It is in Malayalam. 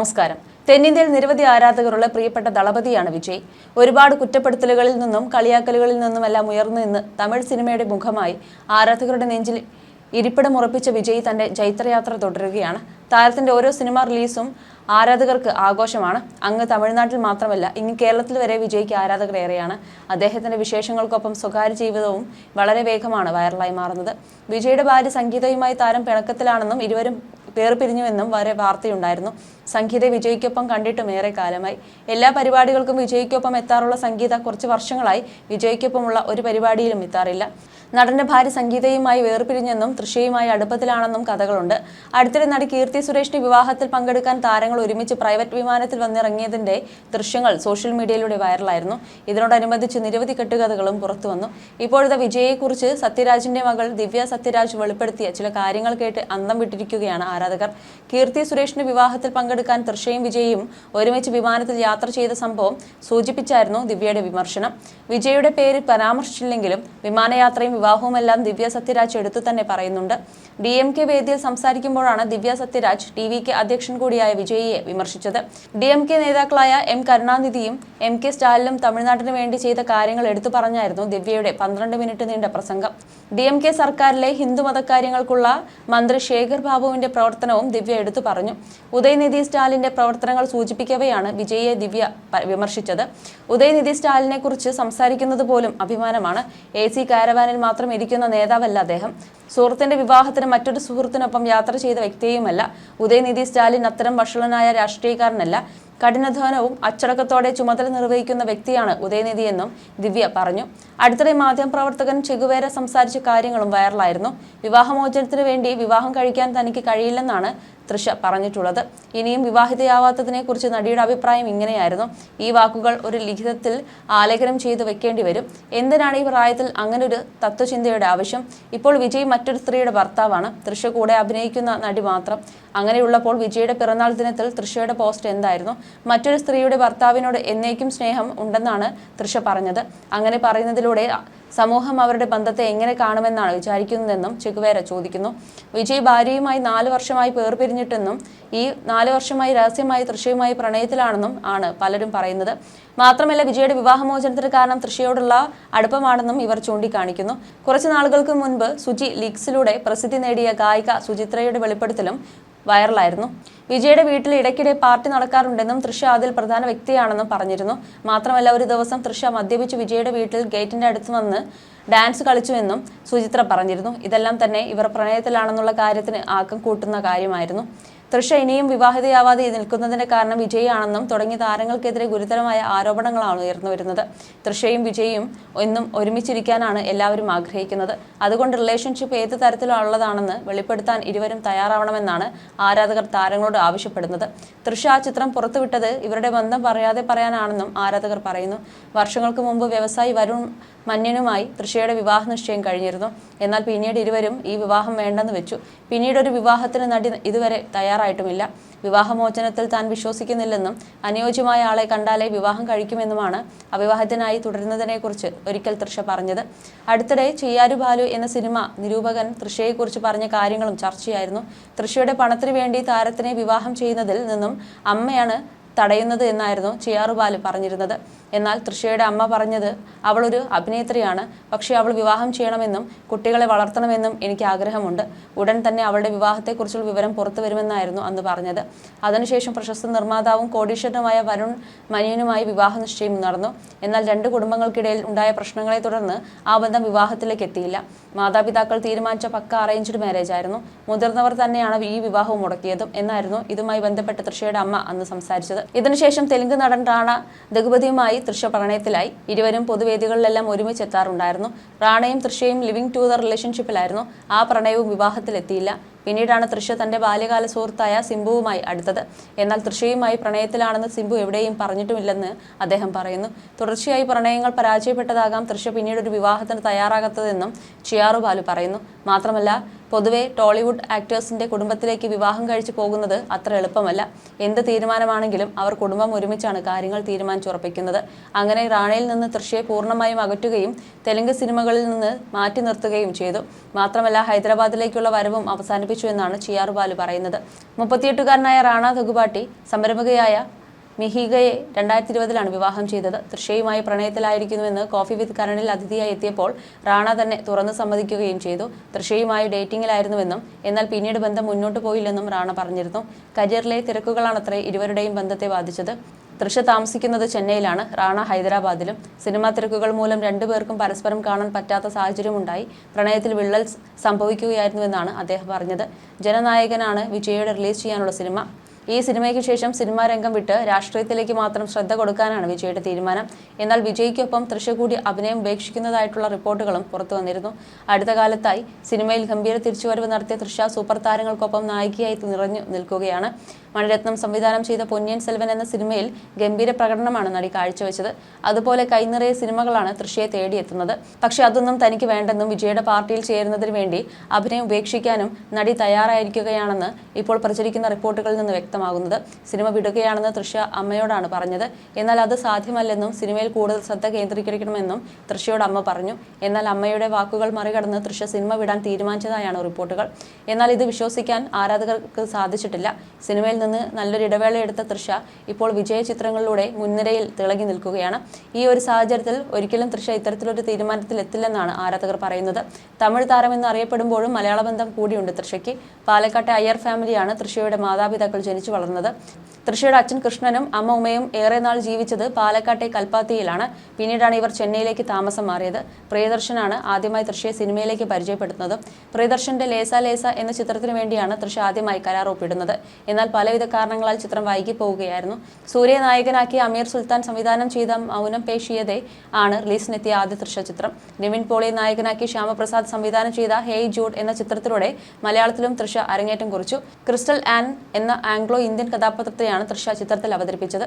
നമസ്കാരം. തെന്നിന്ത്യയിൽ നിരവധി ആരാധകരുള്ള പ്രിയപ്പെട്ട ദളപതിയാണ് വിജയ്. ഒരുപാട് കുറ്റപ്പെടുത്തലുകളിൽ നിന്നും കളിയാക്കലുകളിൽ നിന്നുമെല്ലാം ഉയർന്നു നിന്ന് തമിഴ് സിനിമയുടെ മുഖമായി ആരാധകരുടെ നെഞ്ചിൽ ഇരിപ്പിടമുറപ്പിച്ച വിജയ് തന്റെ ജൈത്രയാത്ര തുടരുകയാണ്. താരത്തിന്റെ ഓരോ സിനിമ റിലീസും ആരാധകർക്ക് ആഘോഷമാണ്. അങ്ങ് തമിഴ്നാട്ടിൽ മാത്രമല്ല, ഇങ്ങ് കേരളത്തിൽ വരെ വിജയ്ക്ക് ആരാധകർ ഏറെയാണ്. അദ്ദേഹത്തിന്റെ വിശേഷങ്ങൾക്കൊപ്പം സ്വകാര്യ ജീവിതവും വളരെ വേഗമാണ് വൈറലായി മാറുന്നത്. വിജയുടെ ഭാര്യ സംഗീതയുമായി താരം പിണക്കത്തിലാണെന്നും ഇരുവരും വേർപിരിഞ്ഞുവെന്നും വരെ വാർത്തയുണ്ടായിരുന്നു. സംഗീതയെ വിജയ്ക്കൊപ്പം കണ്ടിട്ടും ഏറെ കാലമായി. എല്ലാ പരിപാടികൾക്കും വിജയ്ക്കൊപ്പം എത്താറുള്ള സംഗീത കുറച്ച് വർഷങ്ങളായി വിജയ്ക്കൊപ്പമുള്ള ഒരു പരിപാടിയിലും എത്താറില്ല. നടന്റെ ഭാര്യ സംഗീതയുമായി വേർപിരിഞ്ഞെന്നും തൃശ്ശയുമായി അടുപ്പത്തിലാണെന്നും കഥകളുണ്ട്. അടുത്തിടെ നടി കീർത്തി സുരേഷിന്റെ വിവാഹത്തിൽ പങ്കെടുക്കാൻ താരങ്ങൾ ഒരുമിച്ച് പ്രൈവറ്റ് വിമാനത്തിൽ വന്നിറങ്ങിയതിന്റെ ദൃശ്യങ്ങൾ സോഷ്യൽ മീഡിയയിലൂടെ വൈറലായിരുന്നു. ഇതിനോടനുബന്ധിച്ച് നിരവധി കെട്ടുകഥകളും പുറത്തുവന്നു. ഇപ്പോഴത്തെ വിജയെക്കുറിച്ച് സത്യരാജിന്റെ മകൾ ദിവ്യ സത്യരാജ് വെളിപ്പെടുത്തിയ ചില കാര്യങ്ങൾ കേട്ട് അന്തം വിട്ടിരിക്കുകയാണ് ആരാധകർ. കീർത്തി സുരേഷിന്റെ വിവാഹത്തിൽ പങ്കെടുക്കാൻ തൃശ്ശയും വിജയും ഒരുമിച്ച് വിമാനത്തിൽ യാത്ര ചെയ്ത സംഭവം സൂചിപ്പിച്ചായിരുന്നു ദിവ്യയുടെ വിമർശനം. വിജയുടെ പേര് പരാമർശിച്ചില്ലെങ്കിലും വിമാനയാത്രയും വിവാഹവുമെല്ലാം ദിവ്യ സത്യരാജ് എടുത്തു തന്നെ പറയുന്നുണ്ട്. DMK വേദിയിൽ സംസാരിക്കുമ്പോഴാണ് ദിവ്യ സത്യരാജ് TVK അധ്യക്ഷൻ കൂടിയായ വിജയിയെ വിമർശിച്ചത്. DMK നേതാക്കളായ M കരുണാനിധിയും MK സ്റ്റാലിനും തമിഴ്നാട്ടിന് വേണ്ടി ചെയ്ത കാര്യങ്ങൾ എടുത്തു പറഞ്ഞായിരുന്നു ദിവ്യയുടെ 12 മിനിറ്റ് നീണ്ട പ്രസംഗം. DMK സർക്കാരിലെ ഹിന്ദുമതകാര്യങ്ങൾക്കുള്ള മന്ത്രി ശേഖർ ബാബുവിന്റെ പ്രവർത്തനവും ദിവ്യ എടുത്തു പറഞ്ഞു. ഉദയനിധി സ്റ്റാലിന്റെ പ്രവർത്തനങ്ങൾ സൂചിപ്പിക്കവെയാണ് വിജയിയെ ദിവ്യ വിമർശിച്ചത്. ഉദയനിധി സ്റ്റാലിനെ കുറിച്ച് സംസാരിക്കുന്നത് പോലും അഭിമാനമാണ്. AC കാരവാനിൽ മാത്രം ഇരിക്കുന്ന നേതാവല്ല അദ്ദേഹം. സുഹൃത്തിന്റെ വിവാഹത്തിന് മറ്റൊരു സുഹൃത്തിനൊപ്പം യാത്ര ചെയ്ത വ്യക്തിയുമല്ല. ഉദയനിധി സ്റ്റാലിൻ അത്തരം വഷളനായ രാഷ്ട്രീയക്കാരനല്ല. കഠിനാധ്വാനവും അച്ചടക്കത്തോടെ ചുമതല നിർവഹിക്കുന്ന വ്യക്തിയാണ് ഉദയനിധിയെന്നും ദിവ്യ പറഞ്ഞു. അടുത്തിടെ മാധ്യമപ്രവർത്തകൻ ചെഗുവേര സംസാരിച്ച കാര്യങ്ങളും വൈറലായിരുന്നു. വിവാഹമോചനത്തിന് വേണ്ടി വിവാഹം കഴിക്കാൻ തനിക്ക് കഴിയില്ലെന്നാണ് തൃഷ പറഞ്ഞിട്ടുള്ളത്. ഇനിയും വിവാഹിതയാവാത്തതിനെ കുറിച്ച് നടിയുടെ അഭിപ്രായം ഇങ്ങനെയായിരുന്നു. ഈ വാക്കുകൾ ഒരു ലിഖിതത്തിൽ ആലേഖനം ചെയ്തു വെക്കേണ്ടി വരും. എന്തിനാണ് ഈ പ്രായത്തിൽ അങ്ങനെ ഒരു തത്വചിന്തയുടെ ആവശ്യം? ഇപ്പോൾ വിജയ് മറ്റൊരു സ്ത്രീയുടെ ഭർത്താവാണ്. തൃഷ കൂടെ അഭിനയിക്കുന്ന നടി മാത്രം. അങ്ങനെയുള്ളപ്പോൾ വിജയുടെ പിറന്നാൾ ദിനത്തിൽ തൃഷയുടെ പോസ്റ്റ് എന്തായിരുന്നു? മറ്റൊരു സ്ത്രീയുടെ ഭർത്താവിനോട് എന്നേക്കും സ്നേഹം ഉണ്ടെന്നാണ് തൃഷ പറഞ്ഞത്. അങ്ങനെ പറയുന്നതിലൂടെ സമൂഹം അവരുടെ ബന്ധത്തെ എങ്ങനെ കാണുമെന്നാണ് വിചാരിക്കുന്നതെന്നും ചെഗുവേര ചോദിക്കുന്നു. വിജയ് ഭാര്യയുമായി 4 വർഷമായി വേർപിരിഞ്ഞിട്ടെന്നും ഈ 4 വർഷമായി രഹസ്യമായി തൃശ്ശയുമായി പ്രണയത്തിലാണെന്നും ആണ് പലരും പറയുന്നത്. മാത്രമല്ല, വിജയുടെ വിവാഹമോചനത്തിന് കാരണം തൃശ്ശയോടുള്ള അടുപ്പമാണെന്നും ഇവർ ചൂണ്ടിക്കാണിക്കുന്നു. കുറച്ചു നാളുകൾക്ക് മുൻപ് സുജി ലീക്സിലൂടെ പ്രസിദ്ധി നേടിയ ഗായിക സുചിത്രയുടെ വെളിപ്പെടുത്തലും വൈറലായിരുന്നു. വിജയുടെ വീട്ടിൽ ഇടയ്ക്കിടെ പാർട്ടി നടക്കാറുണ്ടെന്നും തൃഷ അതിൽ പ്രധാന വ്യക്തിയാണെന്നും പറഞ്ഞിരുന്നു. മാത്രമല്ല, ഒരു ദിവസം തൃഷ മദ്യപിച്ച് വിജയുടെ വീട്ടിൽ ഗേറ്റിന്റെ അടുത്ത് വന്ന് ഡാൻസ് കളിച്ചുവെന്നും സുചിത്ര പറഞ്ഞിരുന്നു. ഇതെല്ലാം തന്നെ ഇവർ പ്രണയത്തിലാണെന്നുള്ള കാര്യത്തിന് ആക്കം കൂട്ടുന്ന കാര്യമായിരുന്നു. തൃഷ ഇനിയും വിവാഹിതയാവാതെ നിൽക്കുന്നതിന്റെ കാരണം വിജയാണെന്നും തുടങ്ങിയ താരങ്ങൾക്കെതിരെ ഗുരുതരമായ ആരോപണങ്ങളാണ് ഉയർന്നു വരുന്നത്. തൃഷയും വിജയും എന്നും ഒരുമിച്ചിരിക്കാനാണ് എല്ലാവരും ആഗ്രഹിക്കുന്നത്. അതുകൊണ്ട് റിലേഷൻഷിപ്പ് ഏത് തരത്തിലുള്ളതാണെന്ന് വെളിപ്പെടുത്താൻ ഇരുവരും തയ്യാറാവണമെന്നാണ് ആരാധകർ താരങ്ങളോട് ആവശ്യപ്പെടുന്നത്. തൃഷ ആ ചിത്രം പുറത്തുവിട്ടത് ഇവരുടെ ബന്ധം പറയാനാണെന്നും ആരാധകർ പറയുന്നു. വർഷങ്ങൾക്ക് മുമ്പ് വ്യവസായി വരുൺ മന്യനുമായി തൃഷയുടെ വിവാഹ നിശ്ചയം കഴിഞ്ഞിരുന്നു. എന്നാൽ പിന്നീട് ഇരുവരും ഈ വിവാഹം വേണ്ടെന്ന് വെച്ചു. പിന്നീട് ഒരു വിവാഹത്തിന് നടി ഇതുവരെ തയ്യാറായിട്ടുമില്ല. വിവാഹമോചനത്തിൽ താൻ വിശ്വസിക്കുന്നില്ലെന്നും അനുയോജ്യമായ ആളെ കണ്ടാലേ വിവാഹം കഴിക്കുമെന്നുമാണ് അവിവാഹിതനായി തുടരുന്നതിനെക്കുറിച്ച് ഒരിക്കൽ തൃഷ പറഞ്ഞത്. അടുത്തിടെ ചിയാരു ബാലു എന്ന സിനിമ നിരൂപകൻ തൃഷയെക്കുറിച്ച് പറഞ്ഞ കാര്യങ്ങളും ചർച്ചയായിരുന്നു. തൃഷയുടെ പണത്തിനു വേണ്ടി താരത്തിനെ വിവാഹം ചെയ്യുന്നതിൽ നിന്നും അമ്മയാണ് തടയുന്നത് എന്നായിരുന്നു ചിയാറു ബാലു പറഞ്ഞിരുന്നത്. എന്നാൽ തൃഷയുടെ അമ്മ പറഞ്ഞത്, അവളൊരു അഭിനേത്രിയാണ്, പക്ഷേ അവൾ വിവാഹം ചെയ്യണമെന്നും കുട്ടികളെ വളർത്തണമെന്നും എനിക്ക് ആഗ്രഹമുണ്ട്. ഉടൻ തന്നെ അവളുടെ വിവാഹത്തെക്കുറിച്ചുള്ള വിവരം പുറത്തു വരുമെന്നായിരുന്നു അന്ന് പറഞ്ഞത്. അതിനുശേഷം പ്രശസ്ത നിർമ്മാതാവും കോടീശ്വരനുമായ വരുൺ മന്യനുമായി വിവാഹ നിശ്ചയം നടന്നു. എന്നാൽ 2 കുടുംബങ്ങൾക്കിടയിൽ ഉണ്ടായ പ്രശ്നങ്ങളെ തുടർന്ന് ആ ബന്ധം വിവാഹത്തിലേക്ക് എത്തിയില്ല. മാതാപിതാക്കൾ തീരുമാനിച്ച പക്ക അറേഞ്ച്ഡ് മാരേജ് ആയിരുന്നു. മുതിർന്നവർ തന്നെയാണ് ഈ വിവാഹവും മുടക്കിയതും എന്നായിരുന്നു ഇതുമായി ബന്ധപ്പെട്ട് തൃഷയുടെ അമ്മ അന്ന് സംസാരിച്ചത്. ഇതിനുശേഷം തെലുങ്ക് നടൻ റാണ ദഗുപതിയുമായി തൃഷ പ്രണയത്തിലായി. ഇരുവരും പൊതുവേദികളിലെല്ലാം ഒരുമിച്ചെത്താറുണ്ടായിരുന്നു. റാണയും തൃഷയും ലിവിംഗ് ടു ദ റിലേഷൻഷിപ്പിലായിരുന്നു. ആ പ്രണയവും വിവാഹത്തിലെത്തിയില്ല. പിന്നീടാണ് തൃഷ തന്റെ ബാല്യകാല സുഹൃത്തായ സിംബുവുമായി അടുത്തത്. എന്നാൽ തൃഷയുമായി പ്രണയത്തിലാണെന്ന് സിംബു എവിടെയും പറഞ്ഞിട്ടുമില്ലെന്ന് അദ്ദേഹം പറയുന്നു. തുടർച്ചയായി പ്രണയങ്ങൾ പരാജയപ്പെട്ടതാകാം തൃഷ പിന്നീട് ഒരു വിവാഹത്തിന് തയ്യാറാകാത്തതെന്നും ചിയാറു ബാലു പറയുന്നു. മാത്രമല്ല, പൊതുവെ ടോളിവുഡ് ആക്ടേഴ്സിന്റെ കുടുംബത്തിലേക്ക് വിവാഹം കഴിച്ചു പോകുന്നത് അത്ര എളുപ്പമല്ല. എന്ത് തീരുമാനമാണെങ്കിലും അവർ കുടുംബം ഒരുമിച്ചാണ് കാര്യങ്ങൾ തീരുമാനിച്ചുറപ്പിക്കുന്നത്. അങ്ങനെ റാണയിൽ നിന്ന് തൃഷയെ പൂർണ്ണമായും അകറ്റുകയും തെലുങ്ക് സിനിമകളിൽ നിന്ന് മാറ്റി നിർത്തുകയും ചെയ്തു. മാത്രമല്ല ഹൈദരാബാദിലേക്കുള്ള വരവും അവസാനിപ്പിച്ചു എന്നാണ് ചിയാർ ബാലു പറയുന്നത്. 38-കാരനായ റാണ ദഗുബാട്ടി സംരംഭകയായ മിഹികയെ 2020-ലാണ് വിവാഹം ചെയ്തത്. തൃഷയുമായി പ്രണയത്തിലായിരിക്കുന്നുവെന്ന് കോഫി വിത്ത് കരണിൽ അതിഥിയായി എത്തിയപ്പോൾ റാണ തന്നെ തുറന്നു സമ്മതിക്കുകയും ചെയ്തു. തൃഷയുമായി ഡേറ്റിംഗിലായിരുന്നുവെന്നും എന്നാൽ പിന്നീട് ബന്ധം മുന്നോട്ട് പോയില്ലെന്നും റാണ പറഞ്ഞിരുന്നു. കരിയറിലെ തിരക്കുകളാണത്രേ ഇരുവരുടെയും ബന്ധത്തെ ബാധിച്ചത്. തൃഷ താമസിക്കുന്നത് ചെന്നൈയിലാണ്, റാണ ഹൈദരാബാദിലും. സിനിമാ തിരക്കുകൾ മൂലം രണ്ടുപേർക്കും പരസ്പരം കാണാൻ പറ്റാത്ത സാഹചര്യമുണ്ടായി. പ്രണയത്തിൽ വിള്ളൽ സംഭവിക്കുകയായിരുന്നുവെന്നാണ് അദ്ദേഹം പറഞ്ഞത്. ജനനായകനാണ് വിജയുടെ റിലീസ് ചെയ്യാനുള്ള സിനിമ. ഈ സിനിമയ്ക്ക് ശേഷം സിനിമാ രംഗം വിട്ട് രാഷ്ട്രീയത്തിലേക്ക് മാത്രം ശ്രദ്ധ കൊടുക്കാനാണ് വിജയുടെ തീരുമാനം. എന്നാൽ വിജയ്ക്കൊപ്പം തൃഷ കൂടി അഭിനയം ഉപേക്ഷിക്കുന്നതായിട്ടുള്ള റിപ്പോർട്ടുകളും പുറത്തു വന്നിരുന്നു. അടുത്ത കാലത്തായി സിനിമയിൽ ഗംഭീര തിരിച്ചുവരവ് നടത്തിയ തൃഷ സൂപ്പർ താരങ്ങൾക്കൊപ്പം നായികയായി നിറഞ്ഞു നിൽക്കുകയാണ്. മണിരത്നം സംവിധാനം ചെയ്ത പൊന്നിയിൻ സെൽവൻ എന്ന സിനിമയിൽ ഗംഭീര പ്രകടനമാണ് നടി കാഴ്ചവെച്ചത്. അതുപോലെ കൈനിറയ സിനിമകളാണ് തൃഷയെ തേടിയെത്തുന്നത്. പക്ഷെ അതൊന്നും തനിക്ക് വേണ്ടെന്നും വിജയുടെ പാർട്ടിയിൽ ചേരുന്നതിന് വേണ്ടി അഭിനയം ഉപേക്ഷിക്കാനും നടി തയ്യാറായിരിക്കുകയാണെന്ന് ഇപ്പോൾ പ്രചരിക്കുന്ന റിപ്പോർട്ടുകളിൽ നിന്ന് വ്യക്തമാകുന്നത്. സിനിമ വിടുകയാണെന്ന് തൃഷ അമ്മയോടാണ് പറഞ്ഞത്. എന്നാൽ അത് സാധ്യമല്ലെന്നും സിനിമയിൽ കൂടുതൽ ശ്രദ്ധ കേന്ദ്രീകരിക്കണമെന്നും തൃഷയോട് അമ്മ പറഞ്ഞു. എന്നാൽ അമ്മയുടെ വാക്കുകൾ മറികടന്ന് തൃഷ സിനിമ വിടാൻ തീരുമാനിച്ചതായാണ് റിപ്പോർട്ടുകൾ. എന്നാൽ ഇത് വിശ്വസിക്കാൻ ആരാധകർക്ക് സാധിച്ചിട്ടില്ല. സിനിമയിൽ നിന്ന് നല്ലൊരു ഇടവേള എടുത്ത തൃഷ ഇപ്പോൾ വിജയ ചിത്രങ്ങളിലൂടെ മുൻനിരയിൽ തിളങ്ങി നിൽക്കുകയാണ്. ഈ ഒരു സാഹചര്യത്തിൽ ഒരിക്കലും തൃഷ ഇത്തരത്തിലൊരു തീരുമാനത്തിൽ എത്തില്ലെന്നാണ് ആരാധകർ പറയുന്നത്. തമിഴ് താരമെന്ന് അറിയപ്പെടുമ്പോഴും മലയാള ബന്ധം കൂടിയുണ്ട് തൃഷയ്ക്ക്. പാലക്കാട്ടെ അയ്യർ ഫാമിലിയാണ് തൃഷയുടെ മാതാപിതാക്കൾ ജനിച്ചു വളർന്നത്. തൃഷയുടെ അച്ഛൻ കൃഷ്ണനും അമ്മ ഉമയും ഏറെ നാൾ ജീവിച്ചത് പാലക്കാട്ടെ കൽപ്പാത്തിയിലാണ്. പിന്നീടാണ് ഇവർ ചെന്നൈയിലേക്ക് താമസം മാറിയത്. പ്രിയദർശനാണ് ആദ്യമായി തൃഷയെ സിനിമയിലേക്ക് പരിചയപ്പെടുത്തുന്നത്. പ്രിയദർശന്റെ ലേസ ലേസ എന്ന ചിത്രത്തിന് വേണ്ടിയാണ് തൃഷ ആദ്യമായി കരാർ ഒപ്പിടുന്നത്. എന്നാൽ പലവിധ കാരണങ്ങളാൽ ചിത്രം വൈകി പോവുകയായിരുന്നു. സൂര്യ നായകനാക്കി അമീർ സുൽത്താൻ സംവിധാനം ചെയ്ത മൗനം പേശിയതേ ആണ് റിലീസിനെത്തിയ ആദ്യ തൃഷ ചിത്രം. നിവിൻ പോളിയെ നായകനാക്കി ശ്യാമപ്രസാദ് സംവിധാനം ചെയ്ത ഹേയ് ജൂഡ് എന്ന ചിത്രത്തിലൂടെ മലയാളത്തിലും തൃഷ അരങ്ങേറ്റം കുറിച്ചു. ക്രിസ്റ്റൽ ആൻ എന്ന ആംഗ്ലോ ഇന്ത്യൻ കഥാപാത്രത്തെയാണ് തൃഷ ചിത്രത്തിൽ അവതരിപ്പിച്ചത്.